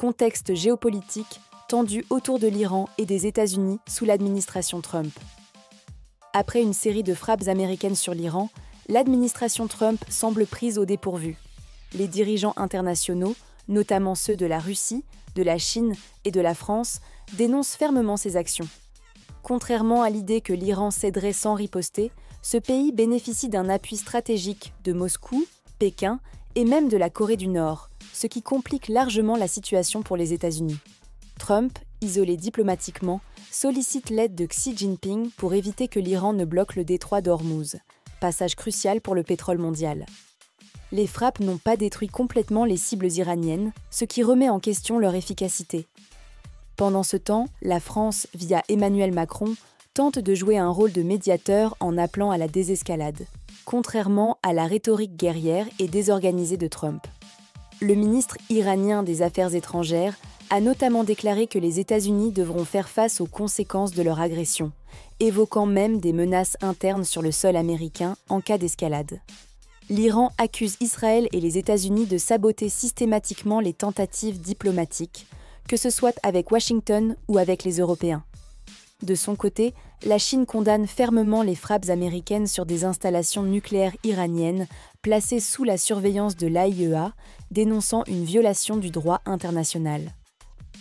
contexte géopolitique tendu autour de l'Iran et des États-Unis sous l'administration Trump. Après une série de frappes américaines sur l'Iran, l'administration Trump semble prise au dépourvu. Les dirigeants internationaux, notamment ceux de la Russie, de la Chine et de la France, dénoncent fermement ces actions. Contrairement à l'idée que l'Iran céderait sans riposter, ce pays bénéficie d'un appui stratégique de Moscou, Pékin et même de la Corée du Nord, ce qui complique largement la situation pour les États-Unis. Trump, isolé diplomatiquement, sollicite l'aide de Xi Jinping pour éviter que l'Iran ne bloque le détroit d'Ormuz, passage crucial pour le pétrole mondial. Les frappes n'ont pas détruit complètement les cibles iraniennes, ce qui remet en question leur efficacité. Pendant ce temps, la France, via Emmanuel Macron, tente de jouer un rôle de médiateur en appelant à la désescalade, contrairement à la rhétorique guerrière et désorganisée de Trump. Le ministre iranien des Affaires étrangères a notamment déclaré que les États-Unis devront faire face aux conséquences de leur agression, évoquant même des menaces internes sur le sol américain en cas d'escalade. L'Iran accuse Israël et les États-Unis de saboter systématiquement les tentatives diplomatiques, que ce soit avec Washington ou avec les Européens. De son côté, la Chine condamne fermement les frappes américaines sur des installations nucléaires iraniennes placées sous la surveillance de l'AIEA, dénonçant une violation du droit international.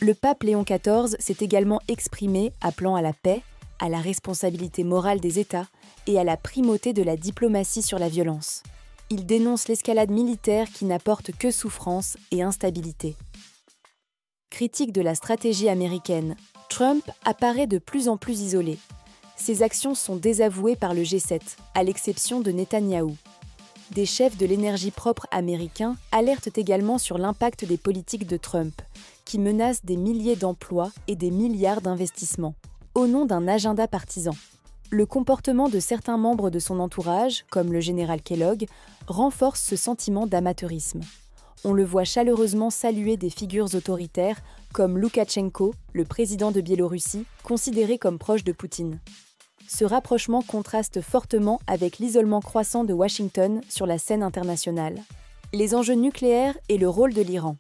Le pape Léon XIV s'est également exprimé appelant à la paix, à la responsabilité morale des États et à la primauté de la diplomatie sur la violence. Il dénonce l'escalade militaire qui n'apporte que souffrance et instabilité. Critique de la stratégie américaine, Trump apparaît de plus en plus isolé. Ses actions sont désavouées par le G7, à l'exception de Netanyahou. Des chefs de l'énergie propre américains alertent également sur l'impact des politiques de Trump, qui menacent des milliers d'emplois et des milliards d'investissements, au nom d'un agenda partisan. Le comportement de certains membres de son entourage, comme le général Kellogg, renforce ce sentiment d'amateurisme. On le voit chaleureusement saluer des figures autoritaires comme Loukachenko, le président de Biélorussie, considéré comme proche de Poutine. Ce rapprochement contraste fortement avec l'isolement croissant de Washington sur la scène internationale. Les enjeux nucléaires et le rôle de l'Iran.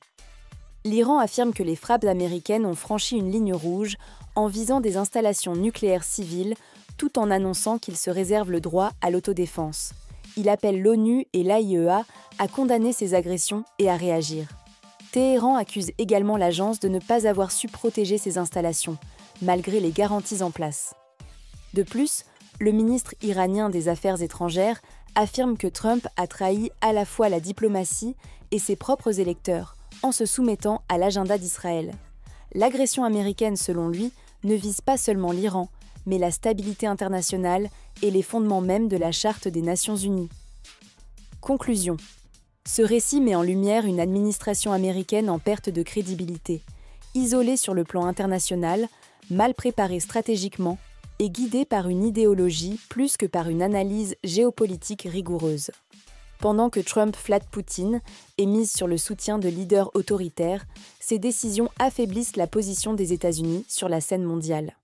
L'Iran affirme que les frappes américaines ont franchi une ligne rouge en visant des installations nucléaires civiles, tout en annonçant qu'il se réserve le droit à l'autodéfense. Il appelle l'ONU et l'AIEA à condamner ces agressions et à réagir. Téhéran accuse également l'agence de ne pas avoir su protéger ces installations, malgré les garanties en place. De plus, le ministre iranien des Affaires étrangères affirme que Trump a trahi à la fois la diplomatie et ses propres électeurs, en se soumettant à l'agenda d'Israël. L'agression américaine, selon lui, ne vise pas seulement l'Iran, mais la stabilité internationale et les fondements même de la Charte des Nations Unies. Conclusion. Ce récit met en lumière une administration américaine en perte de crédibilité, isolée sur le plan international, mal préparée stratégiquement et guidée par une idéologie plus que par une analyse géopolitique rigoureuse. Pendant que Trump flatte Poutine et mise sur le soutien de leaders autoritaires, ces décisions affaiblissent la position des États-Unis sur la scène mondiale.